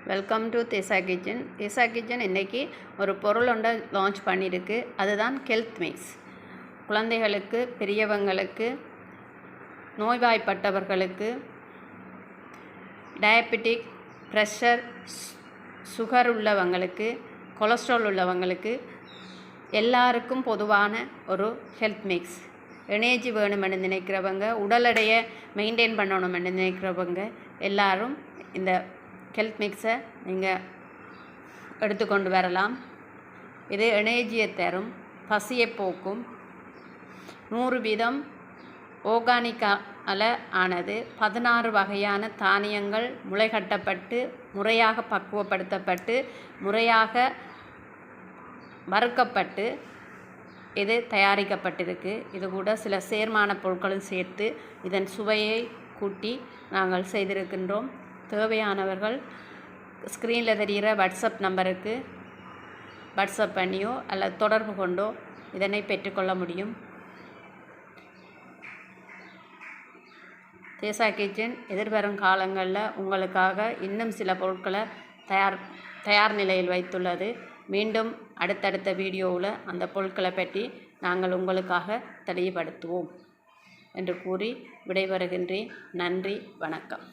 Welcome to Desa kitchen. Desa kitchen இன்றைக்கி ஒரு பொருள் ஒன்றை லான்ச் பண்ணியிருக்கு. அதுதான் ஹெல்த் மிக்ஸ். குழந்தைகளுக்கு, பெரியவங்களுக்கு, நோய்வாய்ப்பட்டவர்களுக்கு, டயபெட்டிக், ப்ரெஷர், சுகர் உள்ளவங்களுக்கு, கொலஸ்ட்ரால் உள்ளவங்களுக்கு எல்லாருக்கும் பொதுவான ஒரு ஹெல்த் மிக்ஸ். எனர்ஜி வேணுமென்னு நினைக்கிறவங்க, உடல் எடையை மெயின்டைன் பண்ணணுமென்னு நினைக்கிறவங்க எல்லாரும் இந்த ஹெல்த் மிக்ஸை நீங்கள் எடுத்துக்கொண்டு வரலாம். இது எனர்ஜியை தரும், பசியை போக்கும், 100% ஆர்கானிக்கால ஆனது. 16 வகையான தானியங்கள் முளைகட்டப்பட்டு முறையாக பக்குவப்படுத்தப்பட்டு முறையாக வறுக்கப்பட்டு இது தயாரிக்கப்பட்டிருக்கு. இது கூட சில சேர்மான பொருட்களும் சேர்த்து இதன் சுவையை கூட்டி நாங்கள் செய்திருக்கின்றோம். தேவையானவர்கள் ஸ்க்ரீனில் தெரிகிற வாட்ஸ்அப் நம்பருக்கு வாட்ஸ்அப் பண்ணியோ அல்லது தொடர்பு கொண்டோ இதனை பெற்றுக்கொள்ள முடியும். தேசா கிச்சன் எதிர்வரும் காலங்களில் உங்களுக்காக இன்னும் சில பொருட்களை தயார் நிலையில் வைத்துள்ளது. மீண்டும் அடுத்தடுத்த வீடியோவில் அந்த பொருட்களை பற்றி நாங்கள் உங்களுக்காக தெளிவுபடுத்துவோம் என்று கூறி விடைபெறுகின்றேன். நன்றி, வணக்கம்.